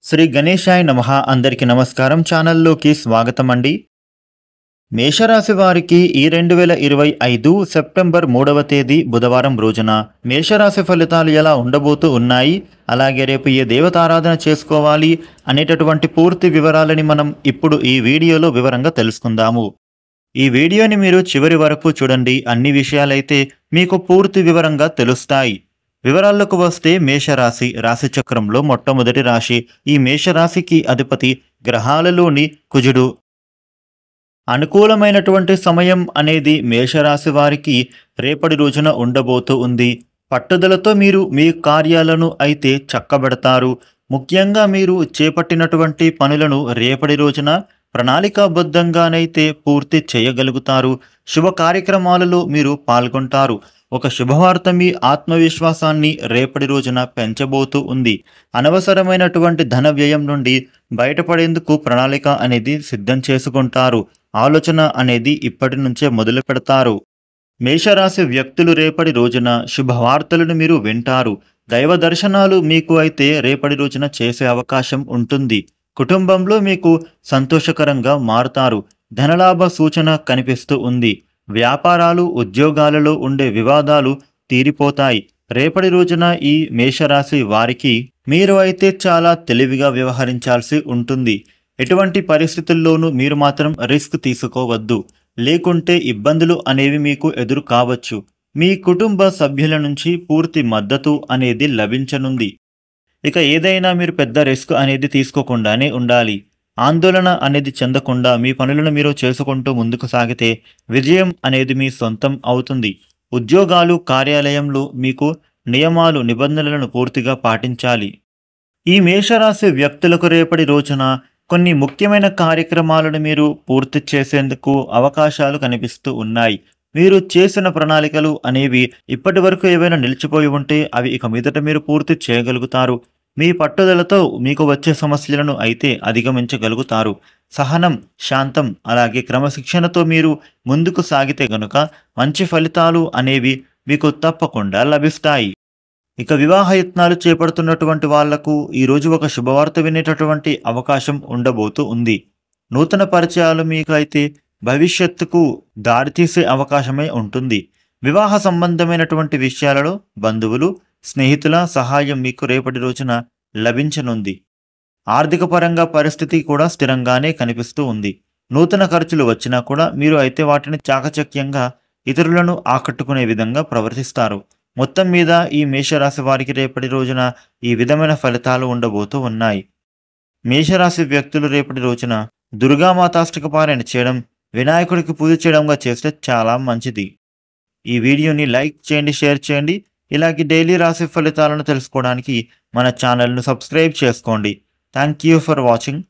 శ్రీ గణేశాయ నమః. అందరికీ నమస్కారం. ఛానల్లోకి స్వాగతం అండి. మేషరాశి వారికి ఈ 2025 సెప్టెంబర్ 3వ తేదీ బుధవారం రోజున మేషరాశి ఫలితాలు ఎలా ఉండబోతూ ఉన్నాయి, అలాగే రేపు ఏ దేవతారాధన చేసుకోవాలి అనేటటువంటి పూర్తి వివరాలని మనం ఇప్పుడు ఈ వీడియోలో వివరంగా తెలుసుకుందాము. ఈ వీడియోని మీరు చివరి వరకు చూడండి. అన్ని విషయాలైతే మీకు పూర్తి వివరంగా తెలుస్తాయి. వివరాల్లోకి వస్తే మేషరాశి రాశిచక్రంలో మొట్టమొదటి రాశి. ఈ మేషరాశికి అధిపతి గ్రహాలలోని కుజుడు. అనుకూలమైనటువంటి సమయం అనేది మేషరాశి వారికి రేపటి రోజున ఉండబోతూ ఉంది. పట్టుదలతో మీరు మీ కార్యాలను అయితే చక్కబెడతారు. ముఖ్యంగా మీరు చేపట్టినటువంటి పనులను రేపటి రోజున ప్రణాళికాబద్ధంగానైతే పూర్తి చేయగలుగుతారు. శుభ కార్యక్రమాలలో మీరు పాల్గొంటారు. ఒక శుభవార్త మీ ఆత్మవిశ్వాసాన్ని రేపటి రోజున పెంచబోతూ ఉంది. అనవసరమైనటువంటి ధన వ్యయం నుండి బయటపడేందుకు ప్రణాళిక అనేది సిద్ధం చేసుకుంటారు. ఆలోచన అనేది ఇప్పటి నుంచే మొదలు పెడతారు. మేషరాశి వ్యక్తులు రేపటి రోజున శుభవార్తలను మీరు వింటారు. దైవ దర్శనాలు మీకు అయితే రేపటి రోజున చేసే అవకాశం ఉంటుంది. కుటుంబంలో మీకు సంతోషకరంగా మారుతారు. ధనలాభ సూచన కనిపిస్తూ ఉంది. వ్యాపారాలు, ఉద్యోగాలలో ఉండే వివాదాలు తీరిపోతాయి. రేపటి రోజున ఈ మేషరాశి వారికి మీరు అయితే చాలా తెలివిగా వ్యవహరించాల్సి ఉంటుంది. ఎటువంటి పరిస్థితుల్లోనూ మీరు మాత్రం రిస్క్ తీసుకోవద్దు, లేకుంటే ఇబ్బందులు అనేవి మీకు ఎదురు కావచ్చు. మీ కుటుంబ సభ్యుల నుంచి పూర్తి మద్దతు అనేది లభించనుంది. ఇక ఏదైనా మీరు పెద్ద రిస్క్ అనేది తీసుకోకుండానే ఉండాలి. ఆందోళన అనేది చెందకుండా మీ పనులను మీరు చేసుకుంటూ ముందుకు సాగితే విజయం అనేది మీ సొంతం అవుతుంది. ఉద్యోగాలు, కార్యాలయంలో మీకు నియమాలు, నిబంధనలను పూర్తిగా పాటించాలి. ఈ మేషరాశి వ్యక్తులకు రేపటి రోజున కొన్ని ముఖ్యమైన కార్యక్రమాలను మీరు పూర్తి చేసేందుకు అవకాశాలు కనిపిస్తూ ఉన్నాయి. మీరు చేసిన ప్రణాళికలు అనేవి ఇప్పటి వరకు ఏవైనా నిలిచిపోయి ఉంటే అవి ఇక మీదట మీరు పూర్తి చేయగలుగుతారు. మీ పట్టుదలతో మీకు వచ్చే సమస్యలను అయితే అధిగమించగలుగుతారు. సహనం, శాంతం, అలాగే క్రమశిక్షణతో మీరు ముందుకు సాగితే గనుక మంచి ఫలితాలు అనేవి మీకు తప్పకుండా లభిస్తాయి. ఇక వివాహయత్నాలు చేపడుతున్నటువంటి వాళ్లకు ఈరోజు ఒక శుభవార్త వినేటటువంటి అవకాశం ఉండబోతూ ఉంది. నూతన పరిచయాలు మీకు అయితే భవిష్యత్తుకు దారితీసే అవకాశమే ఉంటుంది. వివాహ సంబంధమైనటువంటి విషయాలలో బంధువులు, స్నేహితుల సహాయం మీకు రేపటి రోజున లభించనుంది. ఆర్థిక పరంగా పరిస్థితి కూడా స్థిరంగానే కనిపిస్తూ ఉంది. నూతన ఖర్చులు వచ్చినా కూడా మీరు అయితే వాటిని చాకచక్యంగా ఇతరులను ఆకట్టుకునే విధంగా ప్రవర్తిస్తారు. మొత్తం మీద ఈ మేషరాశి వారికి రేపటి రోజున ఈ విధమైన ఫలితాలు ఉండబోతూ ఉన్నాయి. మేషరాశి వ్యక్తులు రేపటి రోజున దుర్గామాతాష్టక పారాయణ చేయడం, వినాయకుడికి పూజ చేయడంగా చేస్తే చాలా మంచిది. ఈ వీడియోని లైక్ చేయండి, షేర్ చేయండి. ఇలాగే డైలీ రాశి ఫలితాలను తెలుసుకోవడానికి మన ఛానల్ను సబ్స్క్రైబ్ చేసుకోండి. Thank you for watching.